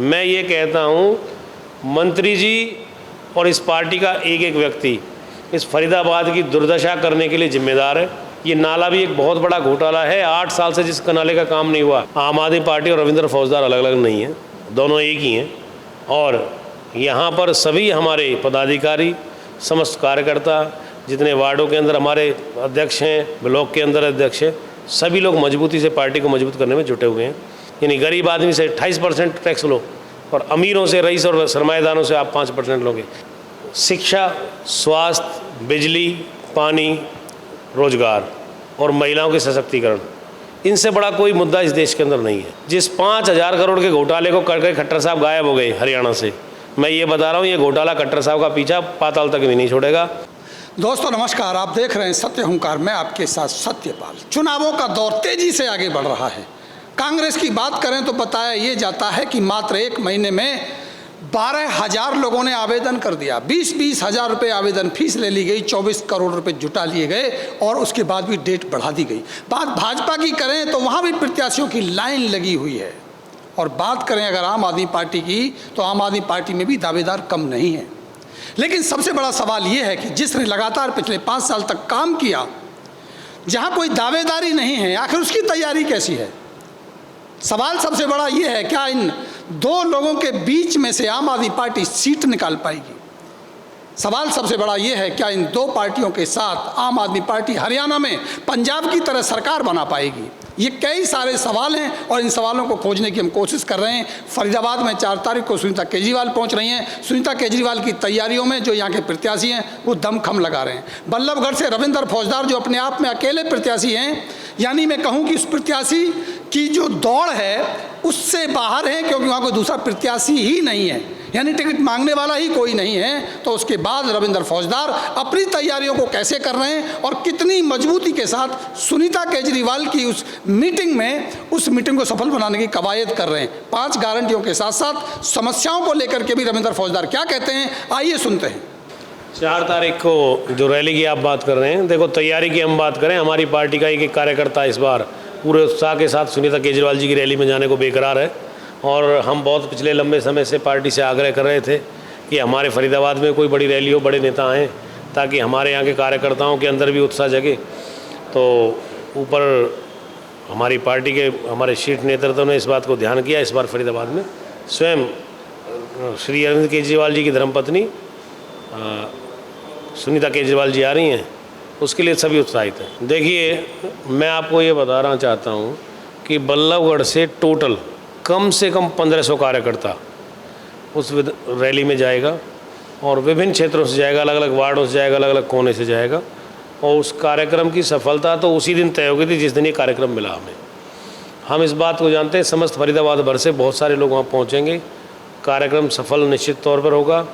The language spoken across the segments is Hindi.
मैं ये कहता हूँ मंत्री जी और इस पार्टी का एक एक व्यक्ति इस फरीदाबाद की दुर्दशा करने के लिए जिम्मेदार है। ये नाला भी एक बहुत बड़ा घोटाला है। 8 साल से जिस नाले का काम नहीं हुआ, आम आदमी पार्टी और रविंद्र फौजदार अलग अलग नहीं हैं, दोनों एक ही हैं। और यहाँ पर सभी हमारे पदाधिकारी, समस्त कार्यकर्ता, जितने वार्डों के अंदर हमारे अध्यक्ष हैं, ब्लॉक के अंदर अध्यक्ष हैं, सभी लोग मजबूती से पार्टी को मजबूत करने में जुटे हुए हैं। यानी गरीब आदमी से 28% टैक्स लो और अमीरों से, रईस और सरमाएदारों से आप 5% लोगे। शिक्षा, स्वास्थ्य, बिजली, पानी, रोजगार और महिलाओं के सशक्तिकरण, इनसे बड़ा कोई मुद्दा इस देश के अंदर नहीं है। जिस 5,000 करोड़ के घोटाले को करके खट्टर साहब गायब हो गए हरियाणा से, मैं ये बता रहा हूँ, ये घोटाला खट्टर साहब का पीछा पाताल तक भी नहीं छोड़ेगा। दोस्तों नमस्कार, आप देख रहे हैं सत्य हुंकार, मैं आपके साथ सत्यपाल। चुनावों का दौर तेजी से आगे बढ़ रहा है। कांग्रेस की बात करें तो बताया ये जाता है कि मात्र 1 महीने में 12,000 लोगों ने आवेदन कर दिया। 20-20 हज़ार रुपये आवेदन फीस ले ली गई, 24 करोड़ रुपए जुटा लिए गए और उसके बाद भी डेट बढ़ा दी गई। बात भाजपा की करें तो वहाँ भी प्रत्याशियों की लाइन लगी हुई है। और बात करें अगर आम आदमी पार्टी की, तो आम आदमी पार्टी में भी दावेदार कम नहीं है। लेकिन सबसे बड़ा सवाल ये है कि जिसने लगातार पिछले 5 साल तक काम किया, जहाँ कोई दावेदारी नहीं है, आखिर उसकी तैयारी कैसी है? सवाल सबसे बड़ा ये है, क्या इन 2 लोगों के बीच में से आम आदमी पार्टी सीट निकाल पाएगी? सवाल सबसे बड़ा ये है, क्या इन 2 पार्टियों के साथ आम आदमी पार्टी हरियाणा में पंजाब की तरह सरकार बना पाएगी? ये कई सारे सवाल हैं और इन सवालों को खोजने की हम कोशिश कर रहे हैं। फरीदाबाद में 4 तारीख को सुनीता केजरीवाल पहुंच रही हैं। सुनीता केजरीवाल की तैयारियों में जो यहाँ के प्रत्याशी हैं वो दमखम लगा रहे हैं। बल्लभगढ़ से रविंद्र फौजदार जो अपने आप में अकेले प्रत्याशी हैं, यानी मैं कहूँ कि उस प्रत्याशी की जो दौड़ है उससे बाहर है, क्योंकि वहाँ कोई दूसरा प्रत्याशी ही नहीं है, यानी टिकट मांगने वाला ही कोई नहीं है। तो उसके बाद रविंद्र फौजदार अपनी तैयारियों को कैसे कर रहे हैं और कितनी मजबूती के साथ सुनीता केजरीवाल की उस मीटिंग को सफल बनाने की कवायद कर रहे हैं। 5 गारंटियों के साथ साथ समस्याओं को लेकर के भी रविंद्र फौजदार क्या कहते हैं, आइए सुनते हैं। 4 तारीख को जो रैली की आप बात कर रहे हैं, देखो तैयारी की हम बात करें, हमारी पार्टी का एक कार्यकर्ता इस बार पूरे उत्साह के साथ सुनीता केजरीवाल जी की रैली में जाने को बेकरार है। और हम बहुत पिछले लंबे समय से पार्टी से आग्रह कर रहे थे कि हमारे फरीदाबाद में कोई बड़ी रैली हो, बड़े नेता आएँ, ताकि हमारे यहाँ के कार्यकर्ताओं के अंदर भी उत्साह जगे। तो ऊपर हमारी पार्टी के हमारे शीर्ष नेतृत्व ने इस बात को ध्यान किया। इस बार फरीदाबाद में स्वयं श्री अरविंद केजरीवाल जी की धर्मपत्नी सुनीता केजरीवाल जी आ रही हैं, उसके लिए सभी उत्साहित हैं। देखिए, मैं आपको ये बताना चाहता हूँ कि बल्लभगढ़ से टोटल कम से कम 1500 कार्यकर्ता उस रैली में जाएगा और विभिन्न क्षेत्रों से जाएगा, अलग अलग वार्डों से जाएगा, अलग अलग कोने से जाएगा। और उस कार्यक्रम की सफलता तो उसी दिन तय हो गई थी जिस दिन ये कार्यक्रम मिला हमें। हम इस बात को जानते हैं, समस्त फरीदाबाद भर से बहुत सारे लोग वहाँ पहुँचेंगे। कार्यक्रम सफल निश्चित तौर पर होगा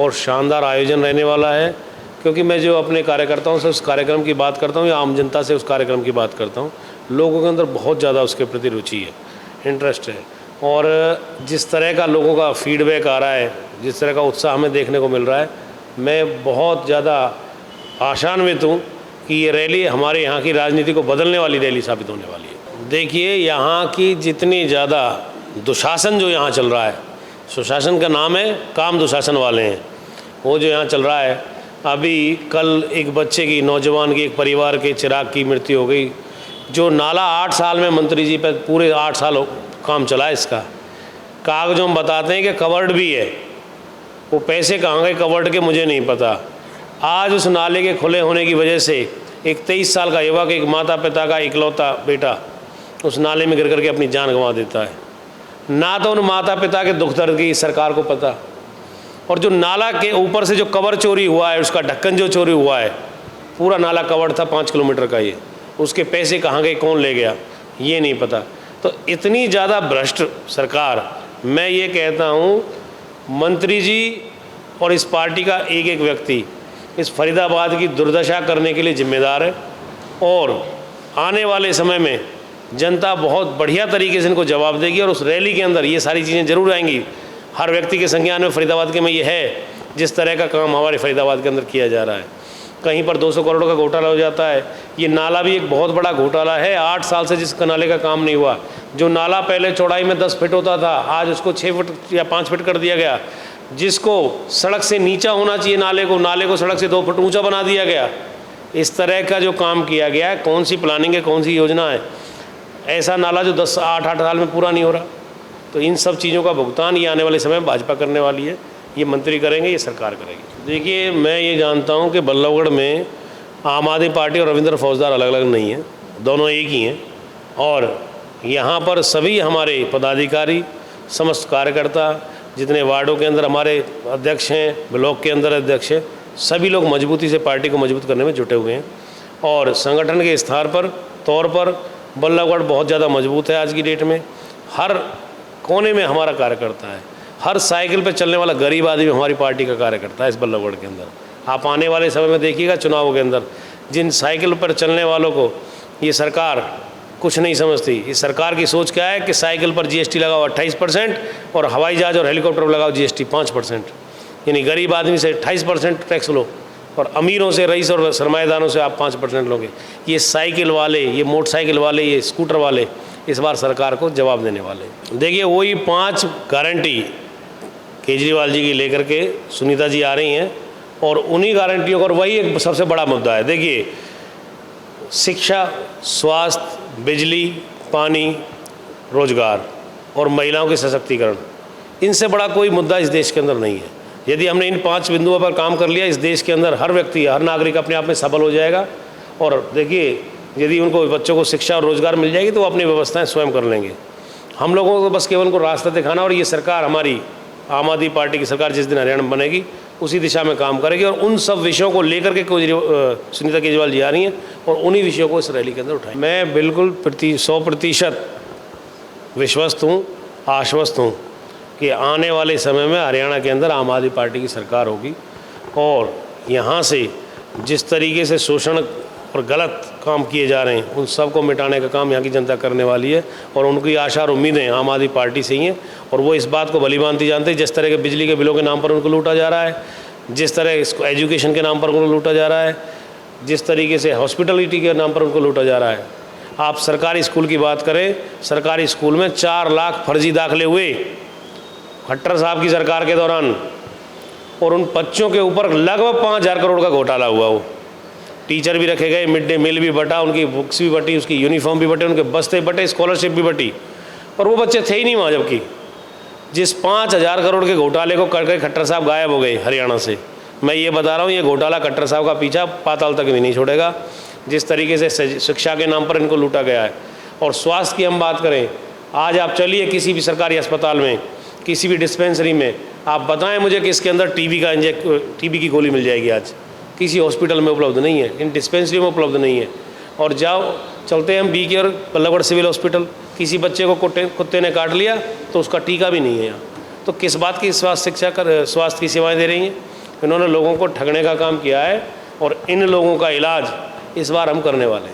और शानदार आयोजन रहने वाला है। क्योंकि मैं जो अपने कार्यकर्ताओं से उस कार्यक्रम की बात करता हूँ या आम जनता से उस कार्यक्रम की बात करता हूँ, लोगों के अंदर बहुत ज़्यादा उसके प्रति रुचि है, इंटरेस्ट है। और जिस तरह का लोगों का फीडबैक आ रहा है, जिस तरह का उत्साह हमें देखने को मिल रहा है, मैं बहुत ज़्यादा आशान्वित हूँ कि ये रैली हमारे यहाँ की राजनीति को बदलने वाली रैली साबित होने वाली है। देखिए, यहाँ की जितनी ज़्यादा दुशासन जो यहाँ चल रहा है, सुशासन का नाम है, काम दुशासन वाले हैं, वो जो यहाँ चल रहा है। अभी कल एक बच्चे की, नौजवान की, एक परिवार के चिराग की मृत्यु हो गई। जो नाला 8 साल में मंत्री जी पर पूरे 8 साल काम चला है, इसका कागजों में बताते हैं कि कवर्ड भी है। वो पैसे कहाँ गए कवर्ड के, मुझे नहीं पता। आज उस नाले के खुले होने की वजह से एक 23 साल का युवक, एक माता पिता का इकलौता बेटा, उस नाले में गिर करके अपनी जान गंवा देता है। ना तो उन माता पिता के दुख दर्द की सरकार को पता, और जो नाला के ऊपर से जो कवर चोरी हुआ है, उसका ढक्कन जो चोरी हुआ है, पूरा नाला कवर्ड था 5 किलोमीटर का, ये उसके पैसे कहाँ गए, कौन ले गया, ये नहीं पता। तो इतनी ज़्यादा भ्रष्ट सरकार, मैं ये कहता हूँ मंत्री जी और इस पार्टी का एक एक व्यक्ति इस फरीदाबाद की दुर्दशा करने के लिए जिम्मेदार है। और आने वाले समय में जनता बहुत बढ़िया तरीके से इनको जवाब देगी और उस रैली के अंदर ये सारी चीज़ें जरूर आएंगी। हर व्यक्ति के संज्ञान में फरीदाबाद के में ये है जिस तरह का काम हमारे फरीदाबाद के अंदर किया जा रहा है। कहीं पर 200 करोड़ का घोटाला हो जाता है। ये नाला भी एक बहुत बड़ा घोटाला है। 8 साल से जिस नाले का काम नहीं हुआ, जो नाला पहले चौड़ाई में 10 फीट होता था, आज उसको 6 फीट या 5 फीट कर दिया गया। जिसको सड़क से नीचा होना चाहिए नाले को सड़क से 2 फुट ऊंचा बना दिया गया। इस तरह का जो काम किया गया है, कौन सी प्लानिंग है, कौन सी योजना है? ऐसा नाला जो 8 साल में पूरा नहीं हो रहा। तो इन सब चीज़ों का भुगतान ये आने वाले समय में भाजपा करने वाली है। ये मंत्री करेंगे, ये सरकार करेगी। देखिए, मैं ये जानता हूँ कि बल्लभगढ़ में आम आदमी पार्टी और रविंद्र फौजदार अलग अलग नहीं हैं, दोनों एक ही हैं। और यहाँ पर सभी हमारे पदाधिकारी, समस्त कार्यकर्ता, जितने वार्डों के अंदर हमारे अध्यक्ष हैं, ब्लॉक के अंदर अध्यक्ष हैं, सभी लोग मजबूती से पार्टी को मजबूत करने में जुटे हुए हैं। और संगठन के स्तर पर तौर पर बल्लभगढ़ बहुत ज़्यादा मजबूत है। आज की डेट में हर कोने में हमारा कार्यकर्ता है। हर साइकिल पर चलने वाला गरीब आदमी हमारी पार्टी का कार्यकर्ता है इस बल्लभगढ़ के अंदर। आप आने वाले समय में देखिएगा चुनावों के अंदर, जिन साइकिल पर चलने वालों को ये सरकार कुछ नहीं समझती। इस सरकार की सोच क्या है कि साइकिल पर GST लगाओ 28% और हवाई जहाज और हेलीकॉप्टर पर लगाओ GST 5%। यानी गरीब आदमी से 28% टैक्स लो और अमीरों से, रईस और सरमाएदारों से आप 5% लोगे। ये साइकिल वाले, ये मोटरसाइकिल वाले, ये स्कूटर वाले इस बार सरकार को जवाब देने वाले। देखिए, वही 5 गारंटी केजरीवाल जी की लेकर के सुनीता जी आ रही हैं और उन्हीं गारंटियों का, और वही एक सबसे बड़ा मुद्दा है। देखिए, शिक्षा, स्वास्थ्य, बिजली, पानी, रोजगार और महिलाओं के सशक्तिकरण, इनसे बड़ा कोई मुद्दा इस देश के अंदर नहीं है। यदि हमने इन 5 बिंदुओं पर काम कर लिया, इस देश के अंदर हर व्यक्ति, हर नागरिक अपने आप में सबल हो जाएगा। और देखिए, यदि उनको बच्चों को शिक्षा और रोजगार मिल जाएगी तो वो अपनी व्यवस्थाएं स्वयं कर लेंगे। हम लोगों को बस केवल उनको रास्ता दिखाना, और ये सरकार, हमारी आम आदमी पार्टी की सरकार जिस दिन हरियाणा में बनेगी उसी दिशा में काम करेगी। और उन सब विषयों को लेकर के सुनीता केजरीवाल जी आ रही हैं और उन्हीं विषयों को इस रैली के अंदर उठाएं। मैं बिल्कुल 100% विश्वस्त हूँ, आश्वस्त हूँ कि आने वाले समय में हरियाणा के अंदर आम आदमी पार्टी की सरकार होगी। और यहाँ से जिस तरीके से शोषण और गलत काम किए जा रहे हैं, उन सब को मिटाने का काम यहाँ की जनता करने वाली है। और उनकी आशा और उम्मीदें आम आदमी पार्टी से ही हैं। और वो इस बात को भलीभांति जानते हैं, जिस तरह के बिजली के बिलों के नाम पर उनको लूटा जा रहा है, जिस तरह इसको एजुकेशन के नाम पर उनको लूटा जा रहा है, जिस तरीके से हॉस्पिटलिटी के नाम पर उनको लूटा जा रहा है। आप सरकारी स्कूल की बात करें, सरकारी स्कूल में 4 लाख फर्जी दाखिले हुए खट्टर साहब की सरकार के दौरान, और उन बच्चों के ऊपर लगभग 5,000 करोड़ का घोटाला हुआ। वो टीचर भी रखे गए, मिड डे मील भी बटा, उनकी बुक्स भी बटी, उसकी यूनिफॉर्म भी बटे, उनके बस्ते बटे, स्कॉलरशिप भी बटी, और वो बच्चे थे ही नहीं वहाँ। जबकि जिस 5,000 करोड़ के घोटाले को करके खट्टर साहब गायब हो गए हरियाणा से। मैं ये बता रहा हूँ, ये घोटाला खट्टर साहब का पीछा पाताल तक भी नहीं छोड़ेगा। जिस तरीके से शिक्षा के नाम पर इनको लूटा गया है। और स्वास्थ्य की हम बात करें, आज आप चलिए किसी भी सरकारी अस्पताल में, किसी भी डिस्पेंसरी में, आप बताएं मुझे कि इसके अंदर टीबी की गोली मिल जाएगी। आज किसी हॉस्पिटल में उपलब्ध नहीं है, इन डिस्पेंसरी में उपलब्ध नहीं है। और जाओ, चलते हैं हम BK और बल्लभगढ़ सिविल हॉस्पिटल, किसी बच्चे को कुत्ते ने काट लिया तो उसका टीका भी नहीं है यहाँ। तो किस बात की स्वास्थ्य की सेवाएं दे रही हैं? इन्होंने लोगों को ठगने का काम किया है। और इन लोगों का इलाज इस बार हम करने वाले हैं।